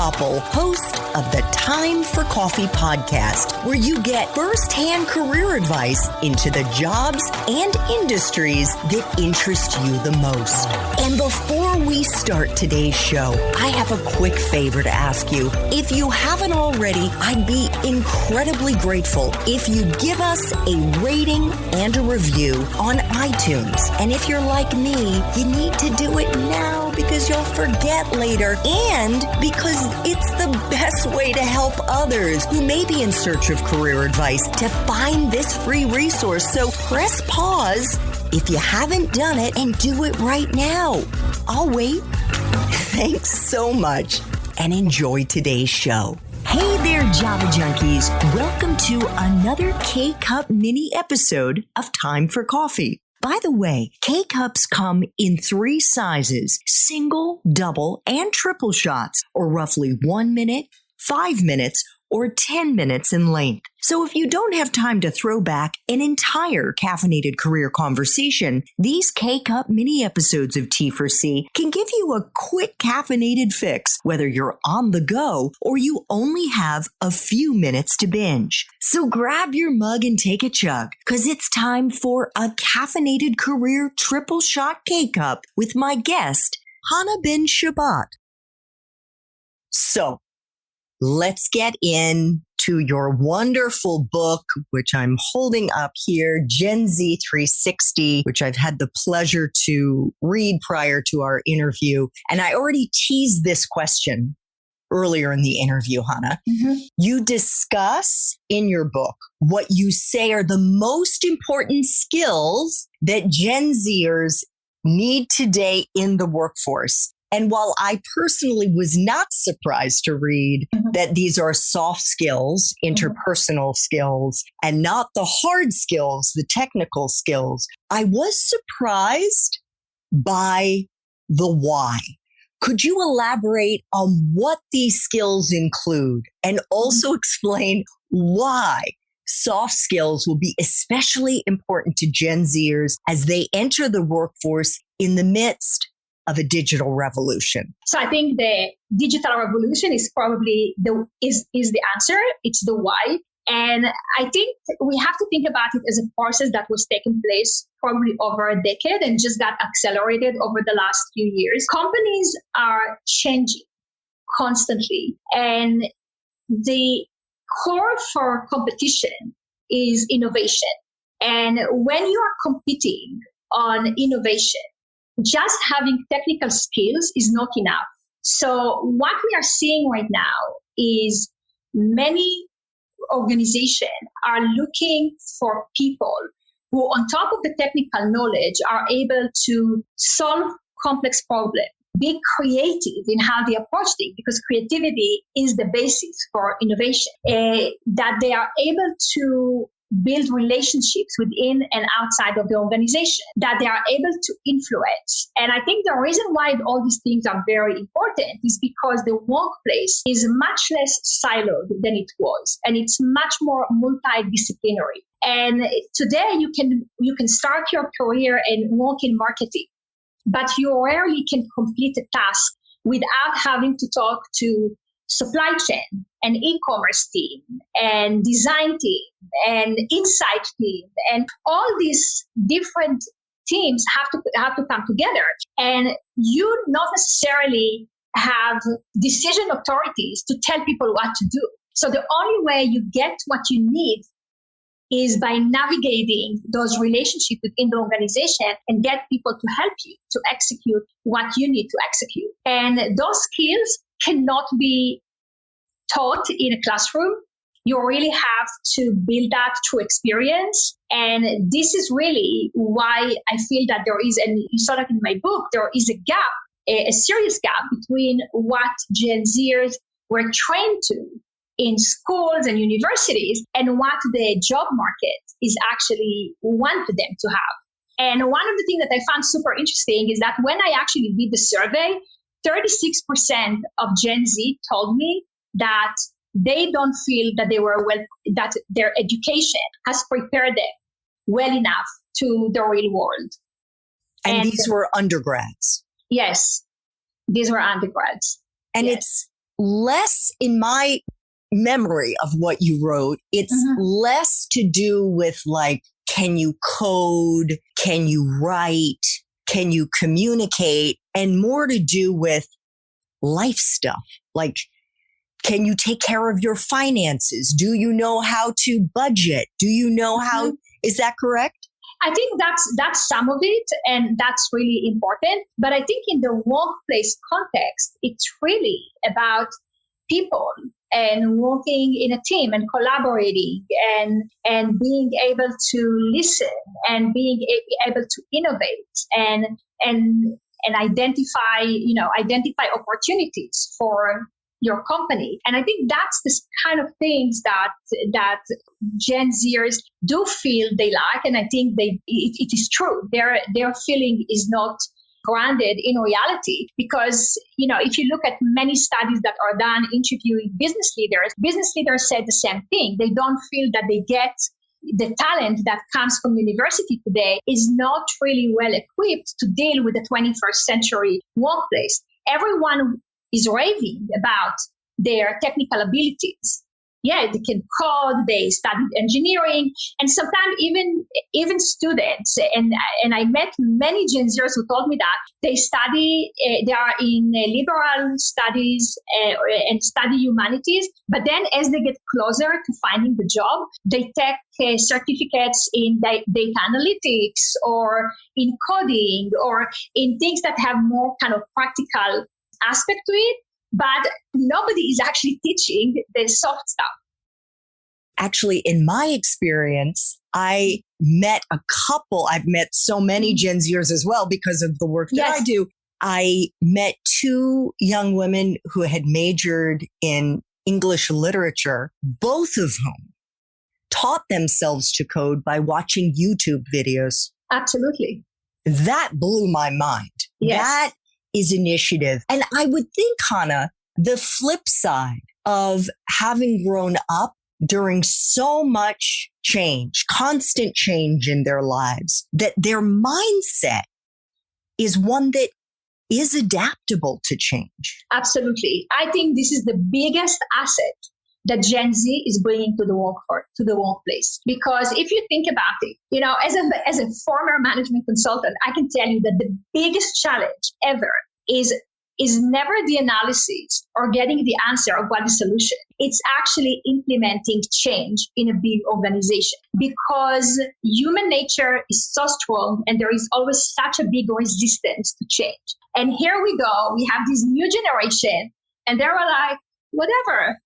Koppel, host of the Time for Coffee podcast, where you get firsthand career advice into the jobs and industries that interest you the most. And before we start today's show, I have a quick favor to ask you. If you haven't already, I'd be incredibly grateful if you give us a rating and a review on iTunes. And if you're like me, you need to do it now because you'll forget later and because it's the best way to help others who may be in search of career advice to find this free resource. So press pause if you haven't done it and do it right now. I'll wait. Thanks so much and enjoy today's show. Hey there, Java Junkies. Welcome to another K-Cup mini episode of Time for Coffee. By the way, K-Cups come in 3 sizes, single, double, and triple shots, or roughly 1 minute, 5 minutes, or 10 minutes in length. So if you don't have time to throw back an entire caffeinated career conversation, these K-Cup mini episodes of T4C can give you a quick caffeinated fix, whether you're on the go or you only have a few minutes to binge. So grab your mug and take a chug, because it's time for a caffeinated career triple shot K-Cup with my guest, Hana bin Shabat. So, let's get into your wonderful book, which I'm holding up here, Gen Z 360, which I've had the pleasure to read prior to our interview. And I already teased this question earlier in the interview, Hana. Mm-hmm. You discuss in your book what you say are the most important skills that Gen Zers need today in the workforce. And while I personally was not surprised to read that these are soft skills, interpersonal skills, and not the hard skills, the technical skills, I was surprised by the why. Could you elaborate on what these skills include and also explain why soft skills will be especially important to Gen Zers as they enter the workforce in the midst of a digital revolution? So I think the digital revolution is probably the answer. It's the why. And I think we have to think about it as a process that was taking place probably over a decade and just got accelerated over the last few years. Companies are changing constantly. And the core for competition is innovation. And when you are competing on innovation, just having technical skills is not enough. So what we are seeing right now is many organizations are looking for people who, on top of the technical knowledge, are able to solve complex problems, be creative in how they approach things, because creativity is the basis for innovation, that they are able to build relationships within and outside of the organization, that they are able to influence. And I think the reason why all these things are very important is because the workplace is much less siloed than it was, and it's much more multidisciplinary. And today you can start your career and work in marketing, but you rarely can complete a task without having to talk to supply chain and e-commerce team and design team and insight team, and all these different teams have to come together. And you not necessarily have decision authorities to tell people what to do. So the only way you get what you need is by navigating those relationships within the organization and get people to help you to execute what you need to execute. And those skills cannot be taught in a classroom. You really have to build that through experience. And this is really why I feel that there is, and you saw that in my book, there is a gap, a serious gap between what Gen Zers were trained to in schools and universities and what the job market is actually wanted them to have. And one of the things that I found super interesting is that when I actually did the survey, 36% of Gen Z told me that they don't feel that that their education has prepared them well enough to the real world. And these were undergrads. Yes, these were undergrads. And yes. less, in my memory of what you wrote, it's less to do with like, can you code? Can you write? Can you communicate? And more to do with life stuff. Like, can you take care of your finances? Do you know how to budget? Do you know how, is that correct? I think that's some of it, and that's really important. But I think in the workplace context, it's really about people and working in a team and collaborating and being able to listen and being able to innovate and identify opportunities for your company. And I think that's the kind of things that Gen Zers do feel they like. And I think it is true. Their feeling is not grounded in reality, because, if you look at many studies that are done interviewing business leaders said the same thing. They don't feel that they get the talent that comes from university today is not really well equipped to deal with the 21st century workplace. Everyone is raving about their technical abilities. Yeah, they can code, they studied engineering, and sometimes even students. And I met many Gen Zers who told me that they are in liberal studies and study humanities, but then as they get closer to finding the job, they take certificates in data analytics or in coding or in things that have more kind of practical aspect to it. But nobody is actually teaching the soft stuff. Actually, in my experience, I've met so many Gen Zers as well because of the work that I do. I met two young women who had majored in English literature, both of whom taught themselves to code by watching YouTube videos. Absolutely. That blew my mind. Yes. That is initiative. And I would think, Hana, the flip side of having grown up during so much change, constant change in their lives, that their mindset is one that is adaptable to change. Absolutely. I think this is the biggest asset that Gen Z is bringing to the workplace. Because if you think about it, as a former management consultant, I can tell you that the biggest challenge ever is never the analysis or getting the answer of what the solution. It's actually implementing change in a big organization, because human nature is so strong and there is always such a big resistance to change. And here we go, we have this new generation and they were like, whatever.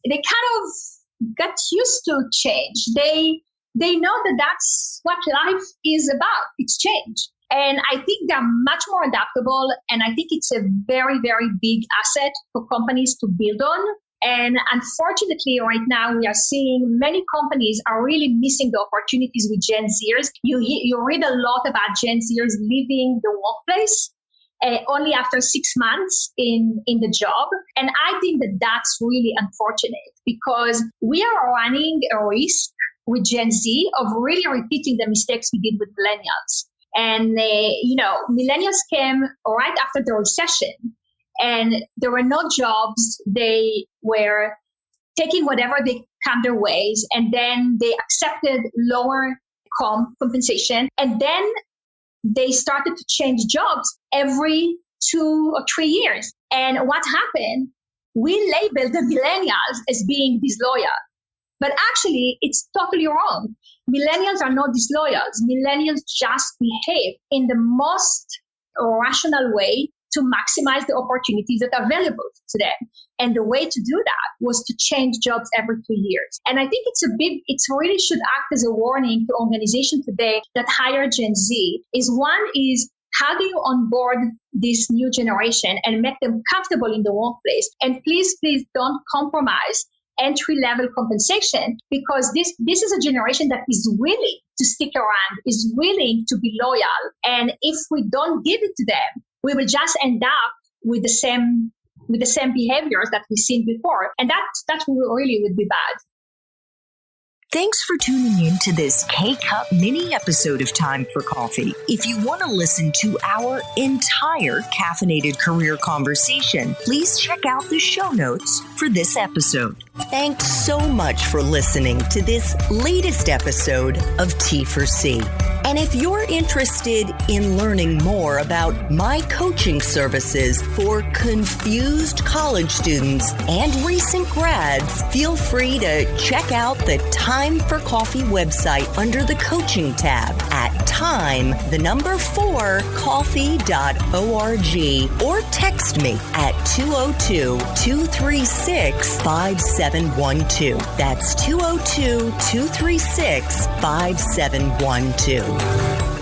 They kind of got used to change. They know that that's what life is about. It's change. And I think they're much more adaptable. And I think it's a very, very big asset for companies to build on. And unfortunately, right now, we are seeing many companies are really missing the opportunities with Gen Zers. You read a lot about Gen Zers leaving the workplace only after 6 months in the job. And I think that that's really unfortunate, because we are running a risk with Gen Z of really repeating the mistakes we did with millennials. And, millennials came right after the recession and there were no jobs. They were taking whatever they come their ways, and then they accepted lower compensation. And then they started to change jobs every 2 or 3 years. And what happened? We labeled the millennials as being disloyal. But actually, it's totally wrong. Millennials are not disloyal. Millennials just behave in the most rational way to maximize the opportunities that are available to them. And the way to do that was to change jobs every 2 years. And I think it really should act as a warning to organizations today that hire Gen Z. One is, how do you onboard this new generation and make them comfortable in the workplace? And please don't compromise entry-level compensation, because this is a generation that is willing to stick around, is willing to be loyal. And if we don't give it to them, we will just end up with the same behaviors that we've seen before. And that really would be bad. Thanks for tuning in to this K-Cup mini episode of Time for Coffee. If you want to listen to our entire caffeinated career conversation, please check out the show notes for this episode. Thanks so much for listening to this latest episode of T4C. And if you're interested in learning more about my coaching services for confused college students and recent grads, feel free to check out the Time for Coffee website under the coaching tab at time4coffee.org or text me at 202-236-5712. That's 202-236-5712.